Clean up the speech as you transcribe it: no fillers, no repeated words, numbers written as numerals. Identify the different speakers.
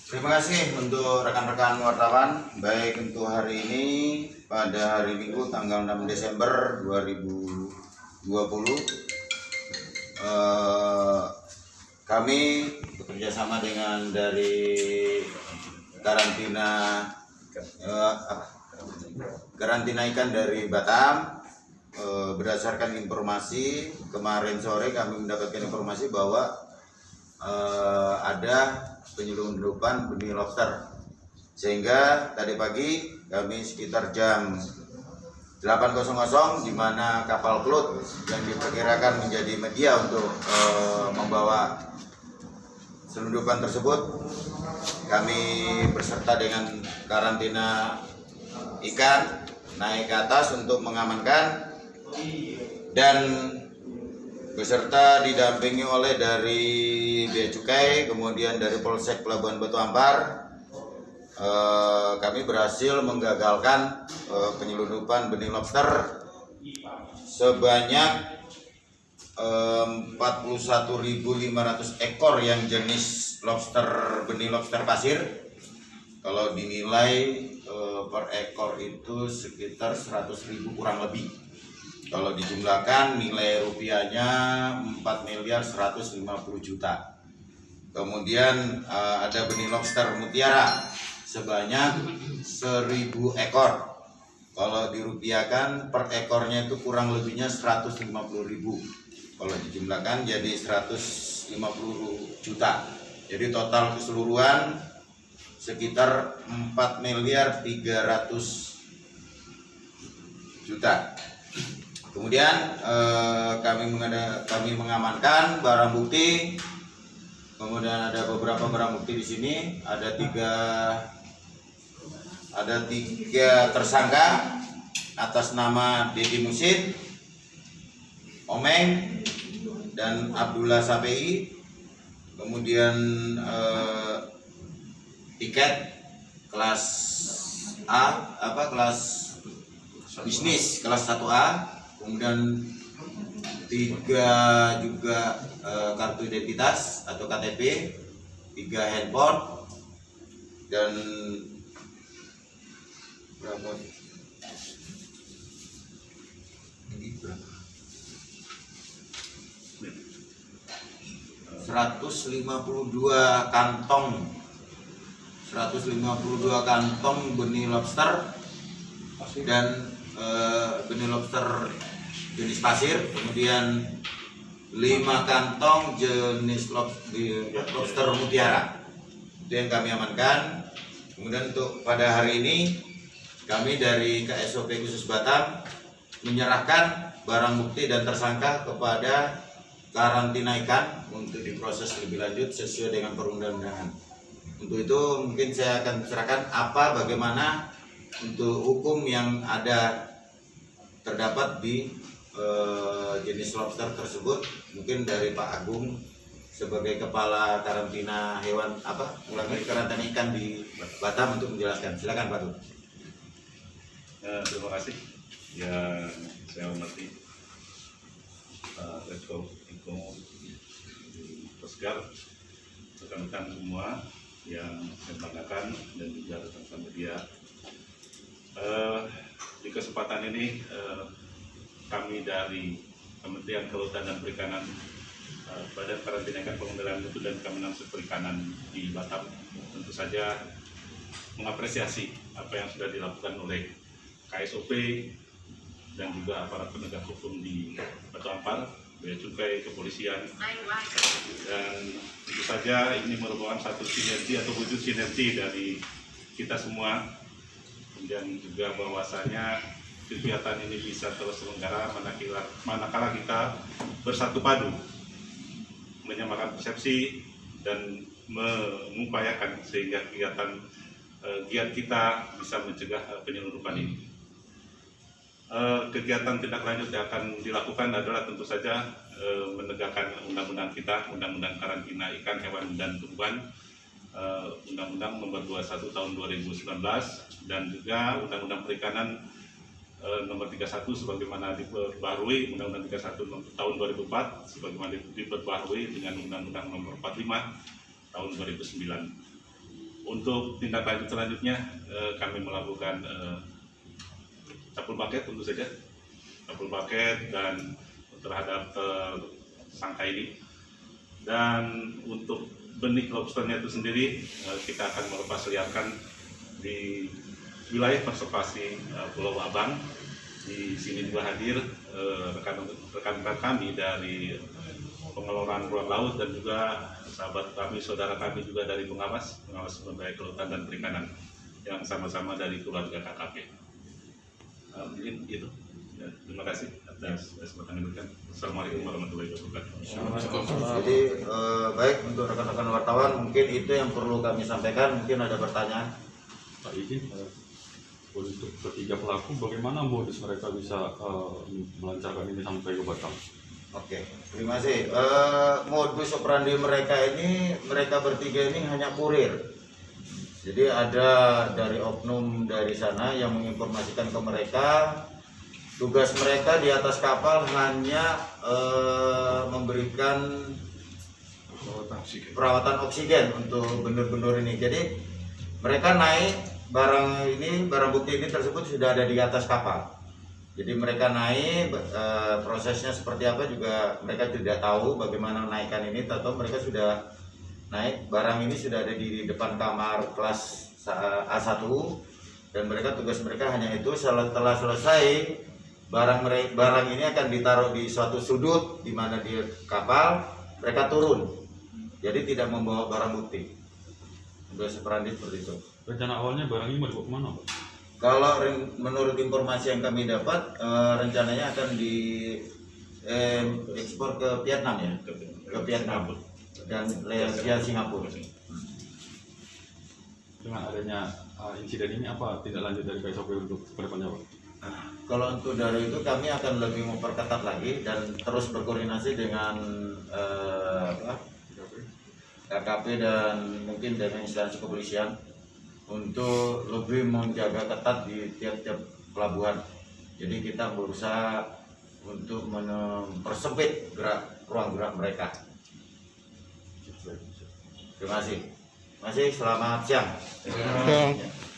Speaker 1: Terima kasih untuk rekan-rekan wartawan, baik untuk hari ini pada hari Minggu tanggal 6 Desember 2020. Kami bekerjasama dengan dari karantina ikan dari Batam. Berdasarkan informasi kemarin sore kami mendapatkan informasi bahwa ada penyelundupan benih lobster, sehingga tadi pagi kami sekitar jam 8.00 di mana kapal Cloud yang diperkirakan menjadi media untuk membawa selundupan tersebut, kami beserta dengan karantina ikan naik ke atas untuk mengamankan dan beserta didampingi oleh dari Bea Cukai, kemudian dari Polsek Pelabuhan Batu Ampar. Kami berhasil menggagalkan penyelundupan benih lobster sebanyak 41.500 ekor yang jenis lobster benih lobster pasir. Kalau dinilai per ekor itu sekitar 100.000 kurang lebih. Kalau dijumlahkan nilai rupiahnya 4.150.000.000. Kemudian ada benih lobster mutiara sebanyak 1.000 ekor. Kalau dirupiahkan per ekornya itu kurang lebihnya 150.000. Kalau dijumlahkan jadi 150 juta. Jadi total keseluruhan sekitar 4.300.000.000. Kemudian kami mengamankan barang bukti. Kemudian ada beberapa barang bukti di sini. Ada tiga tersangka atas nama Dedi Musid, Omeng, dan Abdullah Sapei. Kemudian tiket kelas A, kelas bisnis kelas 1A. Kemudian 3 juga kartu identitas atau KTP, 3 handphone, dan berapa? 152 kantong benih lobster dan benih lobster jenis pasir, kemudian 5 kantong jenis lobster mutiara. Itu yang kami amankan. Kemudian untuk pada hari ini kami dari KSOP khusus Batam menyerahkan barang bukti dan tersangka kepada karantina ikan untuk diproses lebih lanjut sesuai dengan perundang-undangan. Untuk itu mungkin saya akan serahkan bagaimana untuk hukum yang ada terdapat di jenis lobster tersebut. Mungkin dari Pak Agung sebagai kepala karantina hewan karantina ikan di Batam untuk menjelaskan. Silakan Pak Agung.
Speaker 2: Terima kasih yang saya hormati Letko Oscar, rekan-rekan semua yang saya banggakan, dan juga rekan-rekan media. Di kesempatan ini kami dari Kementerian Kelautan dan Perikanan, Badan Karantina Ikan Pengendalian Mutu dan Kemenangan Perikanan di Batam tentu saja mengapresiasi apa yang sudah dilakukan oleh KSOP dan juga aparat penegak hukum di Batu Ampar, Bea Cukai, kepolisian, dan tentu saja ini merupakan satu sinergi atau wujud sinergi dari kita semua. Kemudian juga bahwasanya kegiatan ini bisa terus terselenggara manakala kita bersatu padu menyamakan persepsi dan mengupayakan sehingga kegiatan giat kita bisa mencegah penyelundupan ini. Kegiatan tindak lanjut yang akan dilakukan adalah tentu saja menegakkan undang-undang kita, Undang-Undang Karantina Ikan, Hewan, dan Tumbuhan, Undang-Undang Nomor 21 Tahun 2019, dan juga Undang-Undang Perikanan Nomor 31 sebagaimana diperbarui, Undang-Undang 31 Tahun 2004 sebagaimana diperbarui dengan Undang-Undang Nomor 45 Tahun 2009. Untuk tindak lanjut selanjutnya kami melakukan capul paket tentu saja, capul paket dan terhadap tersangka ini. Dan untuk benih lobsternya itu sendiri kita akan melepas liarkan di wilayah konservasi Pulau Abang. Di sini juga hadir rekan-rekan kami dari pengelolaan ruang laut dan juga sahabat kami, saudara kami juga dari pengawas sumber daya kelautan dan perikanan yang sama-sama dari keluarga KKP. Mungkin itu. Ya, terima kasih atas kesempatan yang diberikan. Assalamualaikum warahmatullahi wabarakatuh.
Speaker 1: Jadi baik untuk rekan-rekan wartawan, mungkin itu yang perlu kami sampaikan. Mungkin ada pertanyaan.
Speaker 3: Pak izin, untuk ketiga pelaku bagaimana modus mereka bisa melancarkan ini sampai ke Batam?
Speaker 1: Oke, terima kasih. Modus operandi mereka bertiga ini hanya kurir. Jadi ada dari oknum dari sana yang menginformasikan ke mereka. Tugas mereka di atas kapal hanya memberikan perawatan oksigen untuk benur-benur ini. Jadi mereka naik barang bukti ini tersebut sudah ada di atas kapal. Jadi mereka naik, prosesnya seperti apa juga mereka tidak tahu bagaimana naikkan ini. Atau mereka sudah naik, barang ini sudah ada di depan kamar kelas A1 dan tugas mereka hanya itu. Setelah selesai, barang ini akan ditaruh di suatu sudut di mana di kapal, mereka turun. Jadi tidak membawa barang bukti. Sudah operandi seperti itu.
Speaker 3: Rencana awalnya barang ini mau dibawa kemana, Pak?
Speaker 1: Kalau menurut informasi yang kami dapat, rencananya akan diekspor ke Vietnam ya, ke Vietnam dan via Singapura.
Speaker 3: Dengan adanya insiden ini apa tindak lanjut dari KSOP untuk kedepannya, Pak?
Speaker 1: Kalau untuk dari itu kami akan lebih memperketat lagi dan terus berkoordinasi dengan KKP dan mungkin dengan instansi kepolisian untuk lebih menjaga ketat di tiap-tiap pelabuhan. Jadi kita berusaha untuk mempersempit ruang gerak mereka. Terima kasih. Selamat siang.